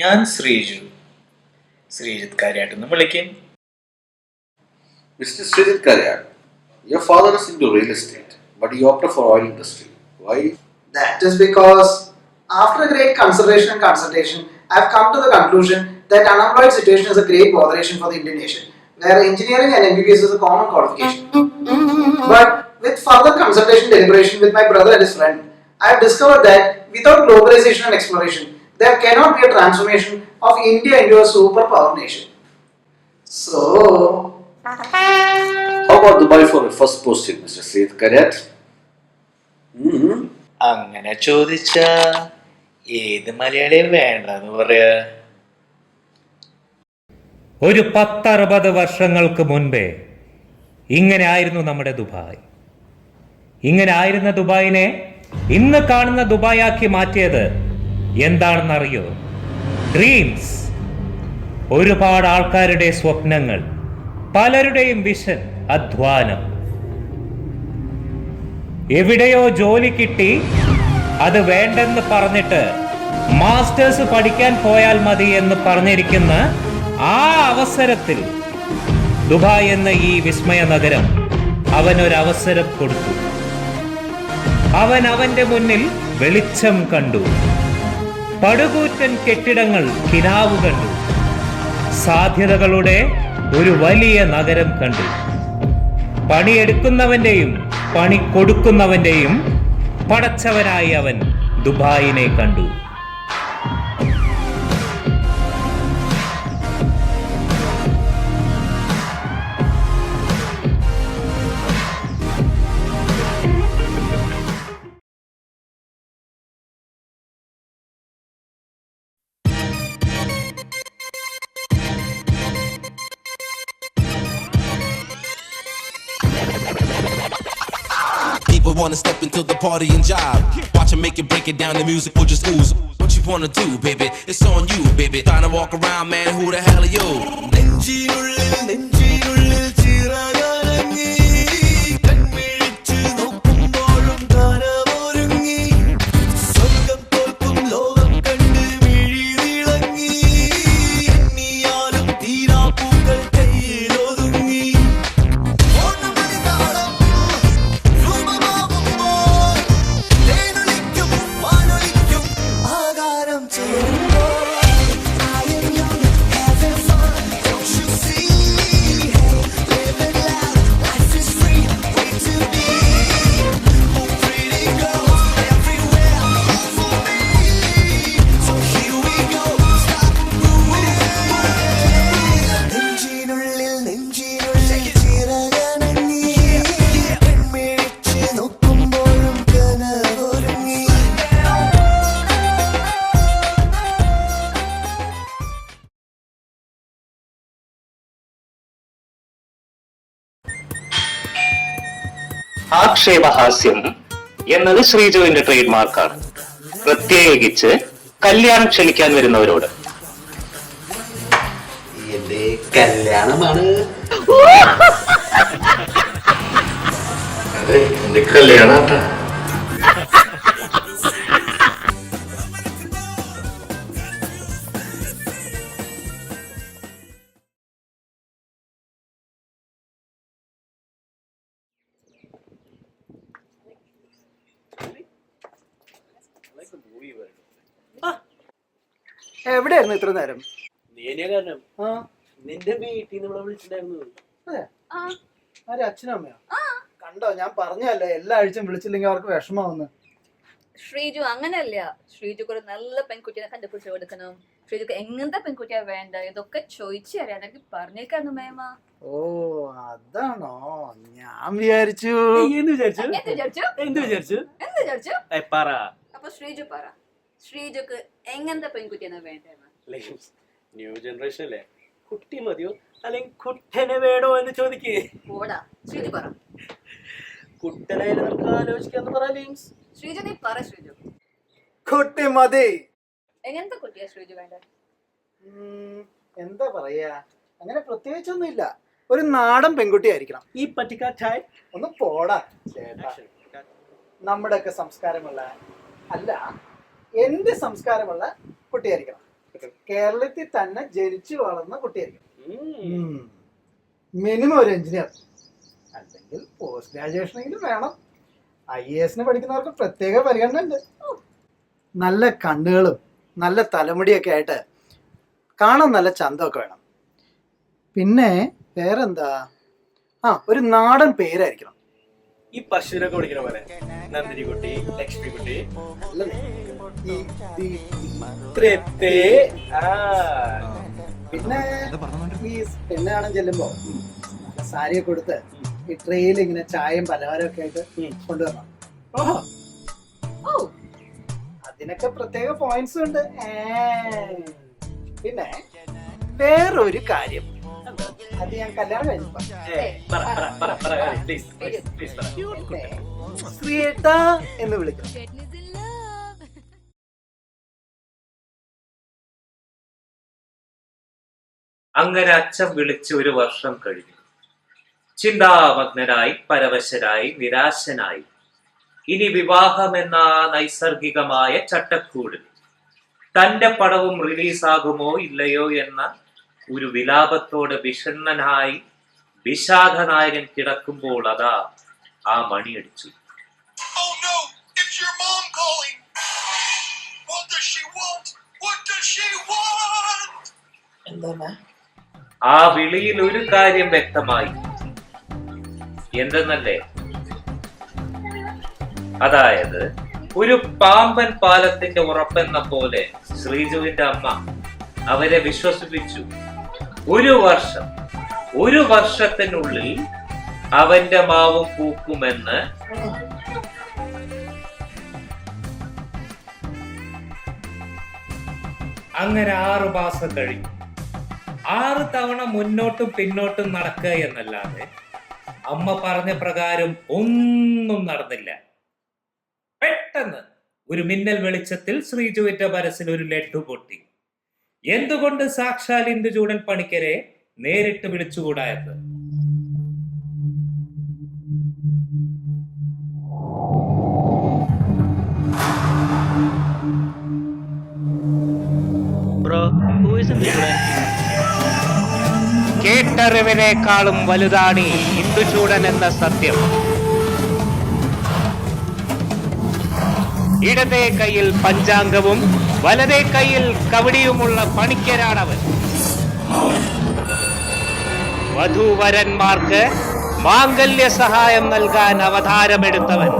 ഞാൻ ശ്രീജു. ശ്രീജിത്ത് കാര്യായിട്ടൊന്നും വിളിക്കും. Mr. Srijit Karyak, your father is into real estate, but you opted for oil industry. Why? That is because after a great consideration and consultation, I have come to the conclusion that unemployed situation is a great botheration for the Indian nation, where engineering and MBBS is a common qualification. But with further consultation deliberation with my brother and his friend, I have discovered that without globalization and exploration, there cannot be a transformation of India into a superpower nation. So, How about Dubai for a first posting, Mr. Srijit Karyak? അങ്ങനെ ചോദിച്ച ഏത് മലയാളിയെ വേണ്ടെന്ന് പറയാ? ഒരു 10-60 വർഷങ്ങൾക്ക് മുൻപേ ഇങ്ങനെ ആയിരുന്നു നമ്മുടെ ദുബായ്. ഇങ്ങനെ ആയിരുന്ന ദുബായിനെ ഇന്ന് കാണുന്ന ദുബായാക്കി മാറ്റിയത് എന്താണെന്നറിയോ? ഡ്രീംസ്. ഒരുപാട് ആൾക്കാരുടെ സ്വപ്നങ്ങൾ, പലരുടെയും വിഷൻ, അധ്വാനം. എവിടെയോ ജോലി കിട്ടി, അത് വേണ്ടെന്ന് പറഞ്ഞിട്ട് മാസ്റ്റേഴ്സ് പഠിക്കാൻ പോയാൽ മതി എന്ന് പറഞ്ഞിരിക്കുന്ന ആ അവസരത്തിൽ ദുബായ് എന്ന ഈ വിസ്മയ നഗരം അവനൊരവസരം കൊടുത്തു. അവൻ അവന്റെ മുന്നിൽ വെളിച്ചം കണ്ടു. പടുകൂറ്റൻ കെട്ടിടങ്ങൾ കിനാവ് കണ്ടു. സാധ്യതകളുടെ ഒരു വലിയ നഗരം കണ്ടു. പണിയെടുക്കുന്നവന്റെയും പണി കൊടുക്കുന്നവന്റെയും പടച്ചവനായി അവൻ ദുബായിനെ കണ്ടു. People wanna step into the party and jive. Watch 'em make it, break it down, the music will just ooze. What you wanna do, baby? It's on you, baby. Trying to walk around, man, who the hell are you? ആക്ഷേപഹാസ്യം എന്നത് ശ്രീജുവിന്റെ trade മാർക്കാണ്. പ്രത്യേകിച്ച് കല്യാണം ക്ഷണിക്കാൻ വരുന്നവരോട്. എന്റെ കല്യാണമാണ്. അതെ, എന്റെ കല്യാണം. എവിടെയായിരുന്നു ഇത്ര നേരം? കാരണം നിന്റെ വീട്ടിൽ നമ്മളെ വിളിച്ചിട്ടുണ്ടായിരുന്നു. അതെ, ആരെ? അച്ഛനും അമ്മയോ? കണ്ടോ, ഞാൻ പറഞ്ഞല്ലേ എല്ലാ ആഴ്ചയും വിളിച്ചില്ലെങ്കിൽ അവർക്ക് വിഷമാവുന്നു. ശ്രീജു അങ്ങനെയല്ല. ശ്രീജുക്ക് ഒരു നല്ല പെൺകുട്ടിയെ കണ്ടുപിടിച്ച് കൊടുക്കണം. ശ്രീജുക്ക് എങ്ങനത്തെ പെൺകുട്ടിയാ വേണ്ട ഇതൊക്കെ ചോദിച്ചു അറിയാനെങ്കിൽ പറഞ്ഞേക്കായിരുന്നു മേമ. ഓ, അതാണോ? ഞാൻ വിചാരിച്ചു. അപ്പൊ ശ്രീജു പറ, ശ്രീജുക്ക് എങ്ങനത്തെ പെൺകുട്ടിയാണ് വേണ്ടതെന്ന്? ന്യൂ ജനറേഷൻ അല്ലേ, കുട്ടി മതിയോ അല്ലെങ്കിൽ കുട്ടനെ വേണോ എന്ന് ചോദിക്കേ. ഓടാ ശ്രീജു പറ. കുട്ടനായാലും നമുക്ക് ആലോചിക്കാന്ന് പറ. ശ്രീജു നീ പറ. ശ്രീജു കുട്ടി മതി. എങ്ങനത്തെ കുട്ടിയാ ശ്രീജു വേണ്ടത്? എന്താ പറയാ, അങ്ങനെ പ്രത്യേകിച്ചൊന്നും ഇല്ല. ഒരു നാടൻ പെൺകുട്ടി ആയിരിക്കണം. ഈ പറ്റിക്കാറ്റായി ഒന്ന് പോടാ ചേട്ടാ. നമ്മുടെ ഒക്കെ സംസ്കാരമുള്ള, അല്ല എന്റെ സംസ്കാരമുള്ള കുട്ടിയായിരിക്കണം. കേരളത്തിൽ തന്നെ ജനിച്ചു വളർന്ന കുട്ടിയായിരിക്കും. മിനിമം ഒരു എഞ്ചിനീയർ, അല്ലെങ്കിൽ പോസ്റ്റ് ഗ്രാജുവേഷൻ എങ്കിലും വേണം. IAS പഠിക്കുന്നവർക്ക് പ്രത്യേക പരിഗണന ഉണ്ട്. നല്ല കണ്ണുകളും നല്ല തലമുടിയൊക്കെ ആയിട്ട് കാണാൻ നല്ല ചന്തമൊക്കെ വേണം. പിന്നെ വേറെന്താ, ഒരു നാടൻ പേരായിരിക്കണം. ഈ പശുവിനൊക്കെ വിളിക്കണ പോലെ നന്ദിനിക്കുട്ടി, ലക്ഷ്മിക്കുട്ടി, പിന്നെ ഈ പെണ്ണ് കാണാൻ ചെല്ലുമ്പോ സാരിയൊക്കെ കൊടുത്ത് ഈ ട്രെയിൽ ഇങ്ങനെ ചായയും പലഹാരം ഒക്കെ ആയിട്ട് കൊണ്ടുവരണം. അതിനൊക്കെ പ്രത്യേക പോയിന്റ്സ് ഉണ്ട്. പിന്നെ വേറൊരു കാര്യം, അത് ഞാൻ കല്യാണം കഴിഞ്ഞപ്പോ ശ്രീയേട്ട എന്ന് വിളിക്കണം. അങ്ങനെ അച്ഛൻ വിളിച്ച് 1 വർഷം കഴിഞ്ഞു. ചിന്താമഗ്നനായി, പരവശനായി, നിരാശനായി ഇനി വിവാഹമെന്ന നൈസർഗികമായ ചട്ടക്കൂടിൽ തന്റെ പടവും റിലീസാകുമോ ഇല്ലയോ എന്ന ഒരു വിലാപത്തോടെ വിഷണ്ണനായി വിഷാദനായകൻ കിടക്കുമ്പോൾ അതാ ആ മണിയടിച്ചു. ആ വിളിയിൽ ഒരു കാര്യം വ്യക്തമായി. എന്തെന്നല്ലേ? അതായത് ഒരു പാമ്പൻ പാലത്തിന്റെ ഉറപ്പെന്ന പോലെ ശ്രീജുവിന്റെ അമ്മ അവരെ വിശ്വസിപ്പിച്ചു. 1 വർഷത്തിനുള്ളിൽ അവന്റെ മാവും പൂക്കുമെന്ന്. അങ്ങനെ 6 മാസം കഴിഞ്ഞു. 6 തവണ മുന്നോട്ടും പിന്നോട്ടും നടക്കുക എന്നല്ലാതെ അമ്മ പറഞ്ഞ പ്രകാരം ഒന്നും നടന്നില്ല. പെട്ടെന്ന് ഒരു മിന്നൽ വെളിച്ചത്തിൽ ശ്രീജുവിന്റെ മനസ്സിൽ ഒരു ലഡ്ഡു പൊട്ടി. എന്തുകൊണ്ട് സാക്ഷാൽ ഇന്ദുചൂടൻ പണിക്കരെ നേരിട്ട് വിളിച്ചുകൂടായത്? കേട്ടറിവിനേക്കാളും വലുതാണ് ഇന്ദുചൂടൻ എന്ന സത്യം. ഇടതേ കയ്യിൽ പഞ്ചാംഗവും വലതേ കയ്യിൽ കവടിയുമുള്ള പണിക്കരാണവൻ. വധൂവരന്മാർക്ക് മാംഗല്യ സഹായം നൽകാൻ അവതാരമെടുത്തവൻ.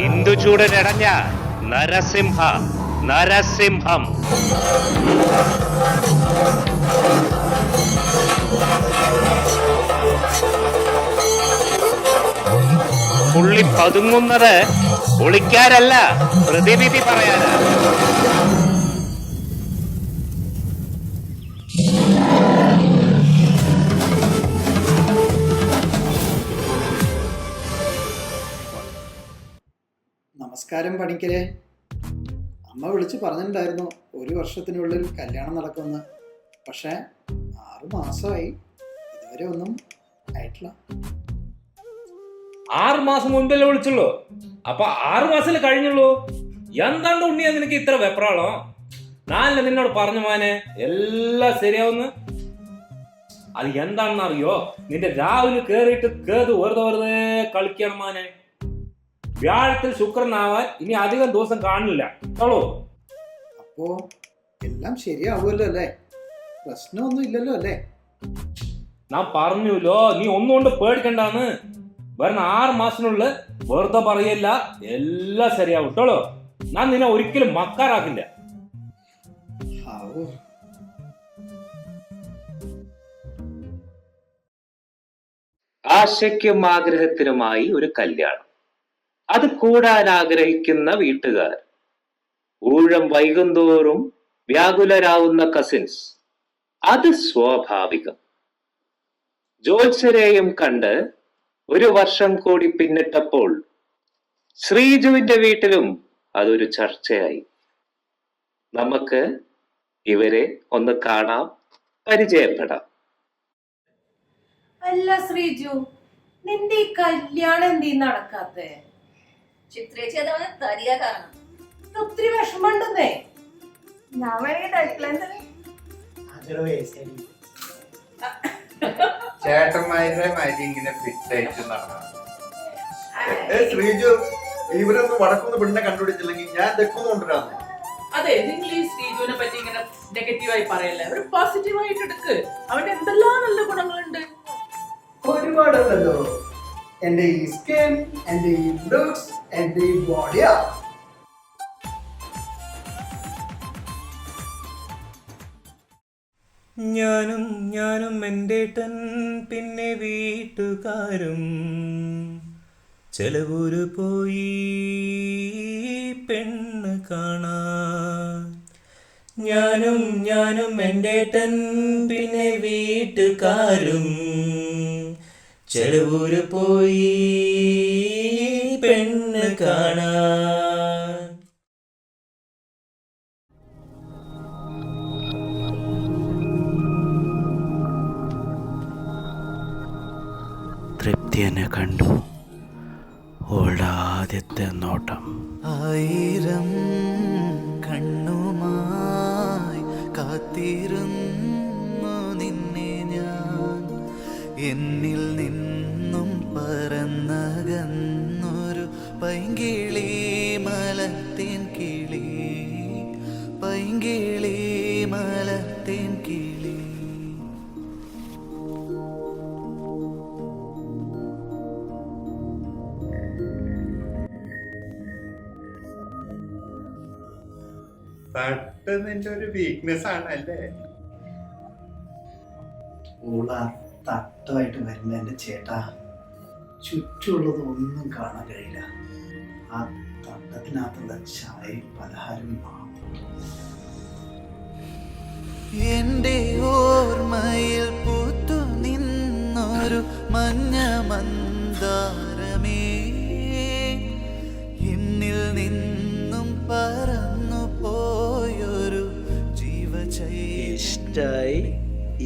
ഇന്ദുചൂടനടഞ്ഞ നരസിംഹം. പുള്ളി പതുങ്ങുന്നത് ഒളിക്കാനല്ല, പ്രതിവിധി പറയാനാണ്. നമസ്കാരം പണിക്കരെ. അമ്മ വിളിച്ച് പറഞ്ഞിട്ടുണ്ടായിരുന്നു 1 വർഷത്തിനുള്ളിൽ കല്യാണം നടക്കുമെന്ന്. പക്ഷേ 6 മാസമായി, ഇതുവരെ ഒന്നും ആയിട്ടില്ല. 6 മാസം മുൻപല്ലേ വിളിച്ചുള്ളൂ. അപ്പൊ 6 മാസം കഴിഞ്ഞുള്ളൂ. എന്താണ്ട് ഉണ്ണിയാ നിനക്ക് ഇത്ര വെപ്രാളം? ഞാനല്ലേ നിന്നോട് പറഞ്ഞു മോനെ എല്ലാം ശരിയാവുന്നു. അത് എന്താണെന്ന് അറിയോ? നിന്റെ രാവിലെ കേറിയിട്ട് കേത് വെറുതെ കളിക്കണം മോനെ. വ്യാഴത്തിൽ ശുക്രനാവാൻ ഇനി അധികം ദിവസം കാണില്ല. അപ്പോ എല്ലാം ശരിയാവുമല്ലോ അല്ലേ? പ്രശ്നമൊന്നും ഇല്ലല്ലോ അല്ലേ? ഞാൻ പറഞ്ഞല്ലോ, നീ ഒന്നുകൊണ്ട് പേടിക്കണ്ടാന്ന്. വരുന്ന 6 മാസത്തിനുള്ളിൽ വെറുതെ പറയല്ല, എല്ലാം ശരിയാവും കേട്ടോളൂ. ഞാൻ നിന്നെ ഒരിക്കലും മക്കാറാക്കില്ല. ആശയ്ക്കും ആഗ്രഹത്തിനുമായി ഒരു കല്യാണം. അത് കൂടാൻ ആഗ്രഹിക്കുന്ന വീട്ടുകാർ. ഊഴം വൈകുന്തോറും വ്യാകുലരാവുന്ന കസിൻസ്. അത് സ്വാഭാവികം. ജ്യോത്സ്യരെയും കണ്ട് 1 വർഷം കൂടി പിന്നിട്ടപ്പോൾ ശ്രീജുവിന്റെ വീട്ടിലും അതൊരു ചർച്ചയായി. നമുക്ക് ഇവരെ ഒന്ന് കാണാം, പരിചയപ്പെടാം. അല്ല ശ്രീജു, നിന്റെ ഈ കല്യാണം എന്തീ നടക്കാത്തെ? ചിത്രേച്ചി അതവനെ തരിക കാരണം. ഒത്തിരി വിഷമമുണ്ടെന്നേ. ഞാൻ വേണമെങ്കിൽ ചേട്ടന്മാരുടെ മാതിരി ഇങ്ങനെ ഫിറ്റായിട്ട് നടന്നു. ശ്രീജു, ഇവരൊന്നും വടക്കൊന്ന് പെണ്ണിനെ കണ്ടുപിടിച്ചില്ലെങ്കിൽ ഞാൻ തെക്കൊന്നും കൊണ്ടുവരാന്ന്. അതെ, നിങ്ങൾ ഈ ശ്രീജുവിനെ പറ്റി ഇങ്ങനെ നെഗറ്റീവായി പറയല്ലേ, ഒരു പോസിറ്റീവായിട്ട് എടുക്ക്. അവന്റെ എന്തെല്ലാം നല്ല ഗുണങ്ങളുണ്ട്. ഒരുപാടുണ്ടല്ലോ. എന്റെ ഈ സ്കിൻ, എന്റെ ഈ ലുക്സ്, എന്റെ ഈ ബോഡിയാ. ഞാനും എൻ്റെ ഏട്ടൻ പിന്നെ വീട്ടുകാരും ചെലവൂര് പോയി പെണ്ണ് കാണാൻ. ഞാനും എൻ്റെ ഏട്ടൻ പിന്നെ വീട്ടുകാരും ചെലവൂര് പോയി പെണ്ണ് കാണാൻ. തൃപ്തി എന്നെ കണ്ടു. ഓളുടെ ആദ്യത്തെ നോട്ടം. 1000 കണ്ണുമായി കാത്തിരുന്നു നിന്നെ ഞാൻ. എന്നിൽ നിന്നും പറന്നകന്നൊരു പൈങ്കിളി മലത്തേൻ കിളി, പൈങ്കിളി മലത്തേൻ കിളി. തട്ട് നിന്റെ ഒരു വീക്ക്നെസ് ആണല്ലേ? ഓള തട്ടുമായിട്ട് വരുമ്പോ എന്റെ ചേട്ടാ ചുറ്റുള്ളത് ഒന്നും കാണാൻ കഴിയില്ല. ആ തട്ടത്തിനകത്തുള്ള ചായയും പലഹാരവും മാത്രം. എന്റെ ഓർമ്മയിൽ പൂത്തു നിന്നൊരു മഞ്ഞ മന്ദാരമേ, എന്നിൽ നിന്നും പറന്നു പോയൊരു ജീവചൈ.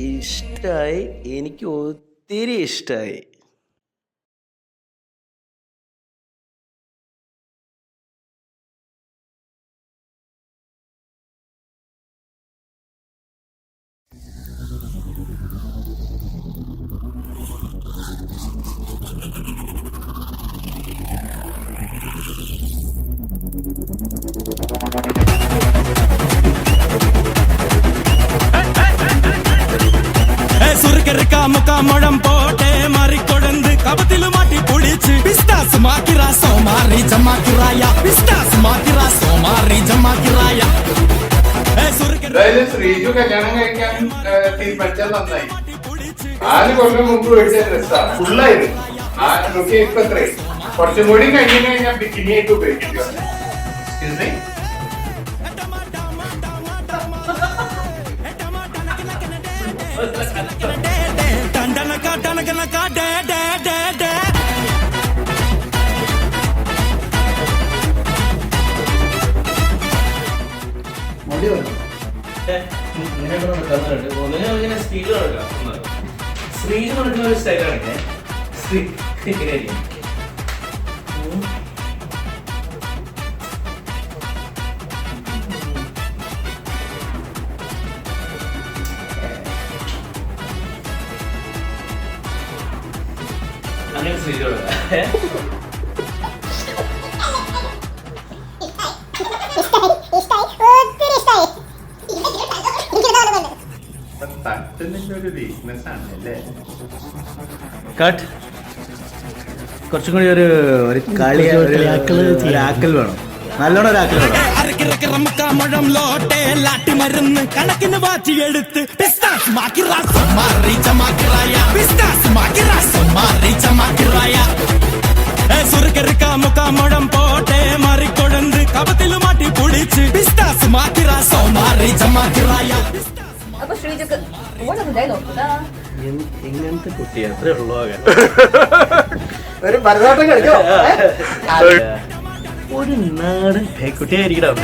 ഇഷ്ടായി, എനിക്ക് ഒത്തിരി ഇഷ്ടായി. മുഖം പോട്ടെ മാറിക്കൊടന്ത് കപത്തില് മാറ്റി പൊളിച്ച് പിസ്താസ് മാക്കിറാ സോമാറി ജമാക്കിറായ, പിസ്താസ് മാക്കിറാ സോമാറി ജമാക്കിറായ. എന്തായാലും ശ്രീജു കല്യാണം കഴിക്കാൻ തീരുമാനിച്ചാൽ നന്നായി. 4 കൊല്ലം മുമ്പ് മേടിച്ച ഡ്രസ്സാണ്, ഫുള്ളായിരുന്നു. ഇപ്പൊ എത്രയും കുറച്ചും കൂടി കഴിഞ്ഞു കഴിഞ്ഞാൽ ബിക്കിനിയായിട്ട് ഉപയോഗിക്കേണ്ടി വന്നു. മടി വരും. ഇങ്ങനെ സ്പീഡ് നടക്കാം. ശ്രീജ് നടക്കുന്ന ഒരു സ്റ്റൈലാണ്. അങ്ങനെ ശ്രീജ് തട്ട് നിന്റെ ഒരു വീക്ക്നെസ് ആണല്ലേ? കട്ട് കുറച്ചും കൂടി ഒരു കളി, ആക്കൽ വേണം, നല്ലോണം ഒരു ആക്കൽ വേണം. മരുന്ന് കണക്കിന് മാറ്റിയെടുത്ത് പിസ്താസ് മാക്കിറാ സോമാറി ജമാക്കിറായ, പിസ്താസ് മാക്കിറാ സോമാറി ജമാക്കിറായ. മുഖം പോട്ടെ മാറിക്കൊടന്ത് കപത്തില് മാറ്റി പൊളിച്ച് പിസ്താസ് മാക്കിറാ സോമാറി ജമാക്കിറായ. അപ്പൊ ശ്രീജക്ക് ഓണമുണ്ടായി നോക്കൂടാ. ഇങ്ങനത്തെ കുട്ടി അത്രേ ഉള്ളൂ. ഒരു ഭരതനാട്യം കളിക്കോ? ഒരു നാടൻ കുട്ടിയായിരിക്കണം.